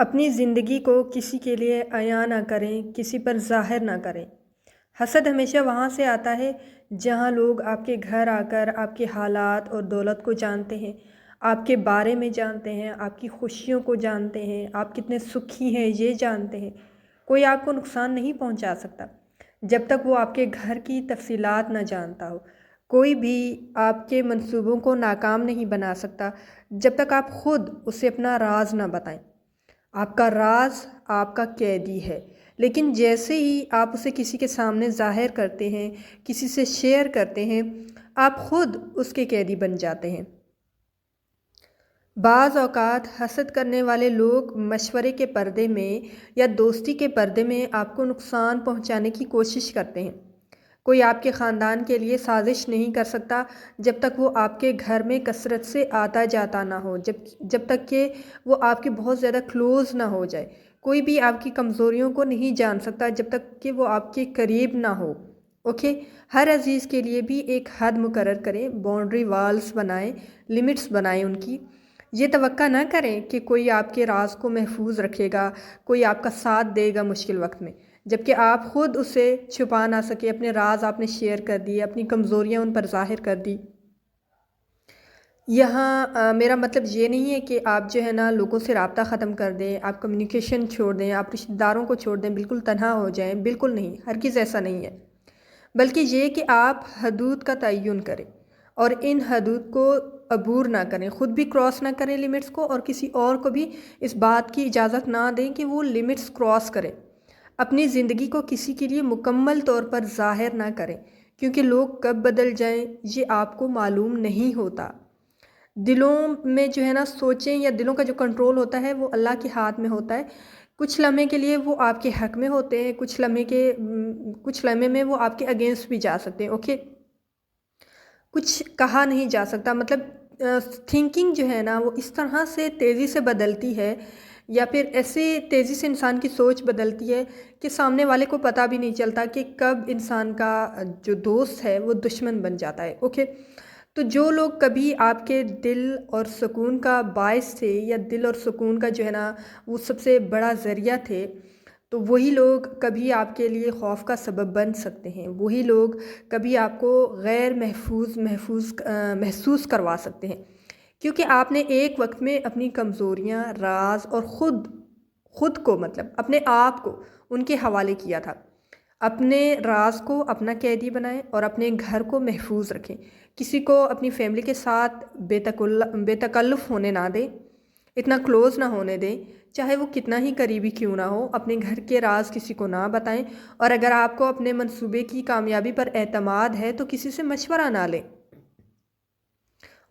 اپنی زندگی کو کسی کے لیے عیاں نہ کریں، کسی پر ظاہر نہ کریں۔ حسد ہمیشہ وہاں سے آتا ہے جہاں لوگ آپ کے گھر آ کر آپ کے حالات اور دولت کو جانتے ہیں، آپ کے بارے میں جانتے ہیں، آپ کی خوشیوں کو جانتے ہیں، آپ کتنے سکھی ہیں یہ جانتے ہیں۔ کوئی آپ کو نقصان نہیں پہنچا سکتا جب تک وہ آپ کے گھر کی تفصیلات نہ جانتا ہو۔ کوئی بھی آپ کے منصوبوں کو ناکام نہیں بنا سکتا جب تک آپ خود اسے اپنا راز نہ بتائیں۔ آپ کا راز آپ کا قیدی ہے، لیکن جیسے ہی آپ اسے کسی کے سامنے ظاہر کرتے ہیں، کسی سے شیئر کرتے ہیں، آپ خود اس کے قیدی بن جاتے ہیں۔ بعض اوقات حسد کرنے والے لوگ مشورے کے پردے میں یا دوستی کے پردے میں آپ کو نقصان پہنچانے کی کوشش کرتے ہیں۔ کوئی آپ کے خاندان کے لیے سازش نہیں کر سکتا جب تک وہ آپ کے گھر میں کثرت سے آتا جاتا نہ ہو، جب تک کہ وہ آپ کے بہت زیادہ کلوز نہ ہو جائے۔ کوئی بھی آپ کی کمزوریوں کو نہیں جان سکتا جب تک کہ وہ آپ کے قریب نہ ہو۔ اوکے، ہر عزیز کے لیے بھی ایک حد مقرر کریں، باؤنڈری والز بنائیں، لمٹس بنائیں ان کی۔ یہ توقع نہ کریں کہ کوئی آپ کے راز کو محفوظ رکھے گا، کوئی آپ کا ساتھ دے گا مشکل وقت میں، جبکہ آپ خود اسے چھپا نہ سکے۔ اپنے راز آپ نے شیئر کر دیے، اپنی کمزوریاں ان پر ظاہر کر دی۔ یہاں میرا مطلب یہ نہیں ہے کہ آپ جو ہے نا لوگوں سے رابطہ ختم کر دیں، آپ کمیونیکیشن چھوڑ دیں، آپ رشتہ داروں کو چھوڑ دیں، بالکل تنہا ہو جائیں، بالکل نہیں، ہرگز ایسا نہیں ہے۔ بلکہ یہ کہ آپ حدود کا تعین کریں اور ان حدود کو عبور نہ کریں، خود بھی کراس نہ کریں لمٹس کو، اور کسی اور کو بھی اس بات کی اجازت نہ دیں کہ وہ لمٹس کراس کریں۔ اپنی زندگی کو کسی کے لیے مکمل طور پر ظاہر نہ کریں، کیونکہ لوگ کب بدل جائیں یہ آپ کو معلوم نہیں ہوتا۔ دلوں میں جو ہے نا سوچیں یا دلوں کا جو کنٹرول ہوتا ہے وہ اللہ کے ہاتھ میں ہوتا ہے۔ کچھ لمحے کے لیے وہ آپ کے حق میں ہوتے ہیں، کچھ لمحے میں وہ آپ کے اگینسٹ بھی جا سکتے ہیں۔ اوکے، کچھ کہا نہیں جا سکتا، مطلب تھنکنگ جو ہے نا وہ اس طرح سے تیزی سے بدلتی ہے، یا پھر ایسے تیزی سے انسان کی سوچ بدلتی ہے کہ سامنے والے کو پتہ بھی نہیں چلتا کہ کب انسان کا جو دوست ہے وہ دشمن بن جاتا ہے۔ اوکے، تو جو لوگ کبھی آپ کے دل اور سکون کا باعث تھے، یا دل اور سکون کا جو ہے نا وہ سب سے بڑا ذریعہ تھے، تو وہی لوگ کبھی آپ کے لیے خوف کا سبب بن سکتے ہیں۔ وہی لوگ کبھی آپ کو غیر محسوس کروا سکتے ہیں، کیونکہ آپ نے ایک وقت میں اپنی کمزوریاں، راز اور خود کو، مطلب اپنے آپ کو ان کے حوالے کیا تھا۔ اپنے راز کو اپنا قیدی بنائیں اور اپنے گھر کو محفوظ رکھیں۔ کسی کو اپنی فیملی کے ساتھ بے تکلف ہونے نہ دیں، اتنا کلوز نہ ہونے دیں، چاہے وہ کتنا ہی قریبی کیوں نہ ہو۔ اپنے گھر کے راز کسی کو نہ بتائیں، اور اگر آپ کو اپنے منصوبے کی کامیابی پر اعتماد ہے تو کسی سے مشورہ نہ لیں۔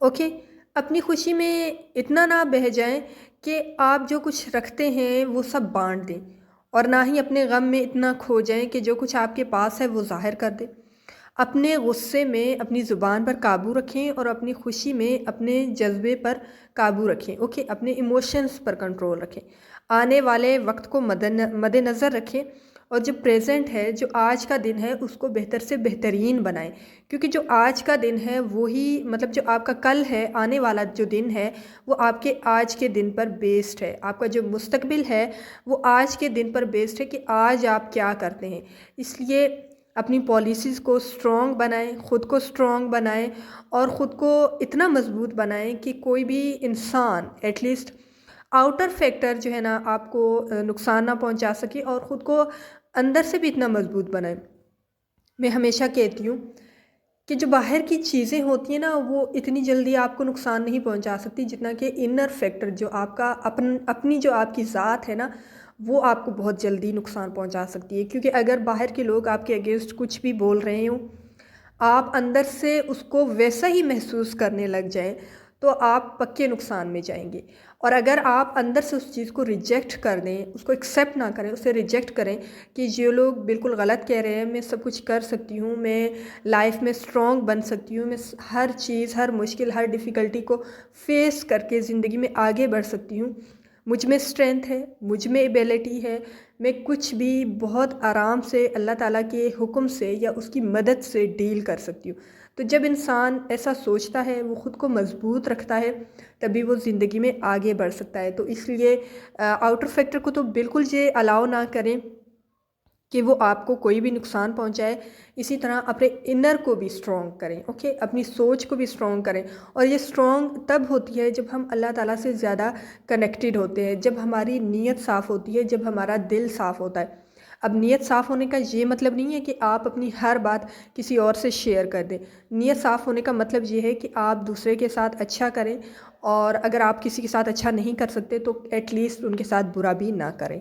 اوکے، اپنی خوشی میں اتنا نہ بہہ جائیں کہ آپ جو کچھ رکھتے ہیں وہ سب بانٹ دیں، اور نہ ہی اپنے غم میں اتنا کھو جائیں کہ جو کچھ آپ کے پاس ہے وہ ظاہر کر دیں۔ اپنے غصے میں اپنی زبان پر قابو رکھیں، اور اپنی خوشی میں اپنے جذبے پر قابو رکھیں۔ اوکے، اپنے ایموشنز پر کنٹرول رکھیں، آنے والے وقت کو مد نظر رکھیں، اور جو پریزنٹ ہے، جو آج کا دن ہے، اس کو بہتر سے بہترین بنائیں، کیونکہ جو آج کا دن ہے وہی، مطلب جو آپ کا کل ہے، آنے والا جو دن ہے وہ آپ کے آج کے دن پر بیسڈ ہے۔ آپ کا جو مستقبل ہے وہ آج کے دن پر بیسڈ ہے کہ آج آپ کیا کرتے ہیں۔ اس لیے اپنی پالیسیز کو سٹرونگ بنائیں، خود کو سٹرونگ بنائیں، اور خود کو اتنا مضبوط بنائیں کہ کوئی بھی انسان ایٹ لیسٹ آؤٹر فیکٹر جو ہے نا آپ کو نقصان نہ پہنچا سکے، اور خود کو اندر سے بھی اتنا مضبوط بنائیں۔ میں ہمیشہ کہتی ہوں کہ جو باہر کی چیزیں ہوتی ہیں نا وہ اتنی جلدی آپ کو نقصان نہیں پہنچا سکتی جتنا کہ انر فیکٹر، جو آپ کا اپنی جو آپ کی ذات ہے نا، وہ آپ کو بہت جلدی نقصان پہنچا سکتی ہے۔ کیونکہ اگر باہر کے لوگ آپ کے اگینسٹ کچھ بھی بول رہے ہوں، آپ اندر سے اس کو ویسا ہی محسوس کرنے لگ جائیں تو آپ پکے نقصان میں جائیں گے۔ اور اگر آپ اندر سے اس چیز کو ریجیکٹ کر دیں، اس کو ایکسیپٹ نہ کریں، اسے ریجیکٹ کریں کہ یہ لوگ بالکل غلط کہہ رہے ہیں، میں سب کچھ کر سکتی ہوں، میں لائف میں سٹرونگ بن سکتی ہوں، میں ہر چیز، ہر مشکل، ہر ڈیفیکلٹی کو فیس کر کے زندگی میں آگے بڑھ سکتی ہوں، مجھ میں اسٹرینتھ ہے، مجھ میں ایبیلٹی ہے، میں کچھ بھی بہت آرام سے اللہ تعالیٰ کے حکم سے یا اس کی مدد سے ڈیل کر سکتی ہوں، تو جب انسان ایسا سوچتا ہے، وہ خود کو مضبوط رکھتا ہے، تبھی وہ زندگی میں آگے بڑھ سکتا ہے۔ تو اس لیے آؤٹر فیکٹر کو تو بالکل یہ الاؤ نہ کریں کہ وہ آپ کو کوئی بھی نقصان پہنچائے۔ اسی طرح اپنے انر کو بھی اسٹرانگ کریں، اوکے، اپنی سوچ کو بھی اسٹرانگ کریں، اور یہ اسٹرانگ تب ہوتی ہے جب ہم اللہ تعالیٰ سے زیادہ کنیکٹڈ ہوتے ہیں، جب ہماری نیت صاف ہوتی ہے، جب ہمارا دل صاف ہوتا ہے۔ اب نیت صاف ہونے کا یہ مطلب نہیں ہے کہ آپ اپنی ہر بات کسی اور سے شیئر کر دیں۔ نیت صاف ہونے کا مطلب یہ ہے کہ آپ دوسرے کے ساتھ اچھا کریں، اور اگر آپ کسی کے ساتھ اچھا نہیں کر سکتے تو ایٹ لیسٹ ان کے ساتھ برا بھی نہ کریں۔